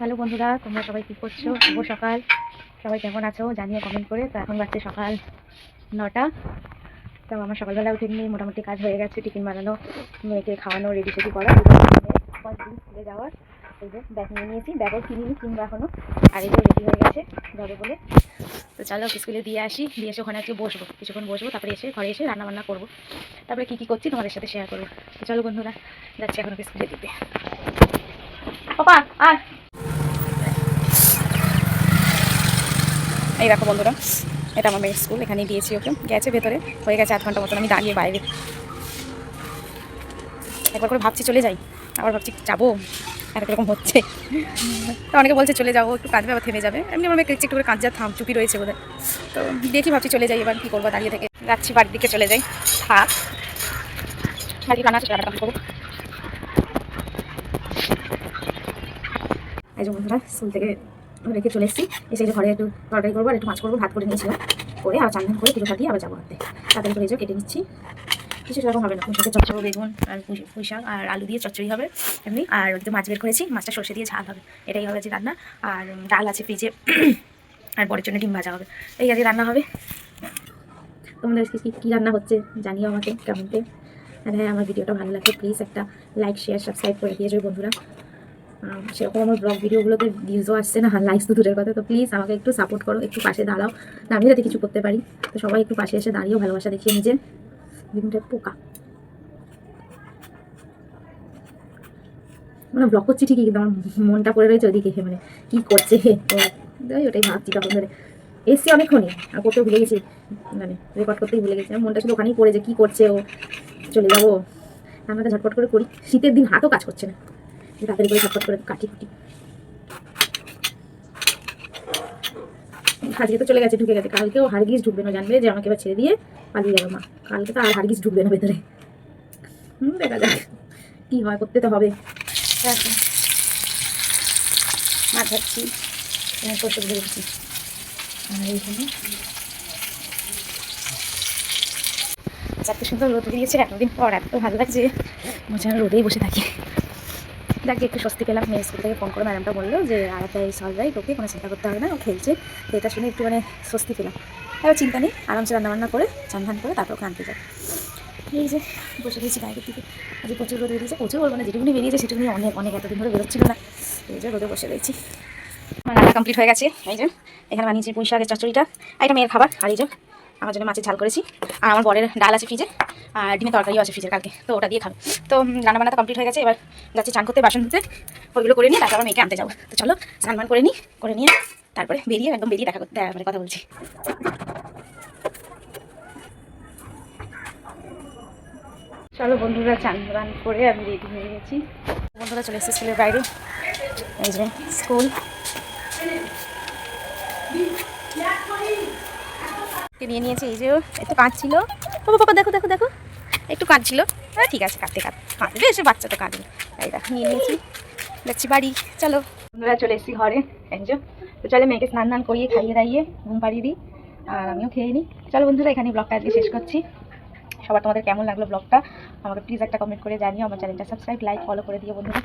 Hello বন্ধুরা, তোমরা সবাই কী করছো? শুভ সকাল। সবাই কেমন আছো জানিয়ে কমেন্ট করে। তো এখন বাজছে সকাল 9টা। তো আমার সকালবেলা উঠে নিয়ে মোটামুটি কাজ হয়ে গেছে। টিফিন বানানো, মেয়েকে খাওয়ানো, রেডি সেডি করা, ফার্স্ট দিন স্কুলে যাওয়ার। এই যে ব্যাগ নিয়ে নিয়েছি, ব্যাগও কিনিনি, কিনবো এখনও। আর এই যে রেডি হয়ে গেছে যাবে বলে। তো চলো স্কুলে দিয়ে আসি, দিয়ে এসে ওখানে আজকে বসবো, কিছুক্ষণ বসবো, তারপরে এসে ঘরে এসে রান্নাবান্না করবো। তারপরে কী কী করছি তোমাদের সাথে শেয়ার করবো। তো চলো বন্ধুরা, যাচ্ছি এখন ওকে স্কুলে দিতে। পাপা আর এই দেখো বন্ধুরা, এটা আমার মেয়ের স্কুল, এখানেই দিয়েছি ওকে। গেছে ভেতরে, হয়ে গেছে 8 ঘন্টা মতন আমি দাঁড়িয়ে বাইরে। একবার করে ভাবছি চলে যাই, আবার ভাবছি যাবো, এত রকম হচ্ছে। তো অনেকে বলছে চলে যাবো, একটু কাঁদবে আবার থেমে যাবে। এমনি আমার মেয়ে একটু করে কাঁদ, যা থাম চুপি রয়েছে বোধহয়। তো দেখি ভাবছি চলে যাই, এবার কী করবো, দাঁড়িয়ে থেকে যাচ্ছি বাড়ির দিকে চলে যাই। থাক, বাড়ি রান্না আছে, রান্না করবো। এই যে বন্ধুরা, স্কুল থেকে রেখে চলে এসেছি। এসে যে ঘরে একটু তরকারি করবো আর একটু মাছ করবো, ভাত করে নিয়েছিলাম, করে আর চান করে পুজো দিয়ে আবার যাবো হাতে। তাড়াতাড়ি করে কেটে নিচ্ছি, কিছু সেরকম হবে না। পুঁইশাকের চচ্চড়ি, বেগুন আর পুঁইশাক আর আলু দিয়ে চচ্চড়ি হবে এমনি। আর ওদিকে মাছ বের করেছি, মাছটা সর্ষে দিয়ে ঝাল হবে, এটাই হবে যে রান্না। আর ডাল আছে ফ্রিজে, আর বরের জন্য ডিম ভাজা হবে। এই আজকে রান্না হবে। তোমাদের কী রান্না হচ্ছে জানিও আমাকে কমেন্টে। আর হ্যাঁ, আমার ভিডিওটা ভালো লাগলে প্লিজ একটা লাইক, শেয়ার, সাবস্ক্রাইব করে দিয়ে যাবে বন্ধুরা। সেরকম আমার ব্লগ ভিডিওগুলোতে ভিউজও আসছে না, লাইকস তো দূরের কথা। তো প্লিজ আমাকে একটু সাপোর্ট করো, একটু পাশে দাঁড়াও, না আমি যাতে কিছু করতে পারি। তো সবাই একটু পাশে এসে দাঁড়িয়েও ভালোবাসা দেখিয়ে নিজের। বেগুনটা পোকা, মানে ব্লগ করছি ঠিকই, কিন্তু আমার মনটা পড়ে রয়েছে ওদিকে, মানে কী করছে ওটাই ভাবছি। তখন ধরে এসছি অনেকক্ষণই, আর করতেও ভুলে গেছি, মানে রেকর্ড করতেই ভুলে গেছি। আমার মনটা শুধু ওখানেই পড়ে যে কী করছে ও, চলে যাবো। রান্নাটা ঝটপট করে করি, শীতের দিন হাতও কাজ করছে না, তাড়াতাড়ি করে ঝটপট করে কাটি কুটি। আজকে তো চলে গেছে, ঢুকে গেছে, কালকেও হারগিস ঢুকবে না, জানবে যে আমাকে এবার ছেড়ে দিয়ে পালিয়ে গেল মা। কালকে তো আর হারগিস ঢুকবে না ভেতরে। দেখা যাক কী হয়, করতে তো হবে। মাছ ভাবছি, সরষে দিয়ে রেখেছি। আর এইখানে এত সুন্দর রোদ দিয়েছে এতদিন পর, এত ভালো লাগছে, মনে হয় রোদেই বসে থাকি। যাকে একটু স্বস্তি পেলাম। মেয়ে স্কুল থেকে ফোন করে ম্যাডামটা বললো যে আরাটাই সলভ রাইট, ওকে কোনো চিন্তা করতে হবে না, ও খেলছে। তো এটা শুনে একটু মানে স্বস্তি পেলাম। এবার চিন্তা নেই, আরামসে রান্নাবান্না করে চান ধান করে তারপর ওকে আনতে যাই। এই যে বসে দিয়েছি বাইরের দিকে, আজ প্রচুর রোদ বেরিয়েছে, প্রচুর বলবো না, যেটুকুনি বেরিয়েছে সেটুকুনি অনেক অনেক, এতদিন ধরে বেরোচ্ছিল না। এই যে রোদে বসে রয়েছি। আমার রান্না কমপ্লিট হয়ে গেছে। এই যে এখানে বানিয়েছি পুঁইশাকের চচ্চড়িটা, এটা মেয়ের খাবার। আর এই যে আমার জন্য মাছের ঝাল করেছি। আর আমার বরের ডাল আছে ফ্রিজে, আর ডিমের তরকারিও আছে ফ্রিজের কালকে, তো ওটা দিয়ে খাবো। তো রান্নাবান্না তো কমপ্লিট হয়ে গেছে, এবার যাচ্ছি চান করতে, বাসন ধুতে, ওইগুলো করে নিয়ে তারপর আমার মেয়েকে আনতে যাবো। তো চলো স্নান করে নিই, করে নিয়ে তারপরে বেরিয়ে একদম বেরিয়ে দেখা করতে মানে কথা বলছি। চলো বন্ধুরা, চান করে আমি রেডি হয়ে গেছি। বন্ধুরা চলে এসেছি স্কুলের বাইরে। এই যে স্কুল, নিয়ে নিয়েছে। এই যে একটু কাঁদছিল, বাবা বাবা দেখো দেখো দেখো, একটু কাঁদছিল। হ্যাঁ ঠিক আছে, কাঁদবে, এসে বাচ্চা তো কাঁদবে। এই দেখো নিয়ে নিয়েছি, যাচ্ছি বাড়ি। চলো বন্ধুরা, চলে এসেছি ঘরে। এই যে তো চলে মেয়েকে স্নান করিয়ে খাইয়ে দাইয়ে ঘুম পাড়িয়ে দিই, আর আমিও খেয়ে নিই। চলো বন্ধুরা, এখানে ব্লগটা আজকে শেষ করছি। সবার তোমাদের কেমন লাগলো ব্লগটা আমাকে প্লিজ একটা কমেন্ট করে জানিও। আমার চ্যানেলটা সাবস্ক্রাইব, লাইক, ফলো করে দিও বন্ধুরা।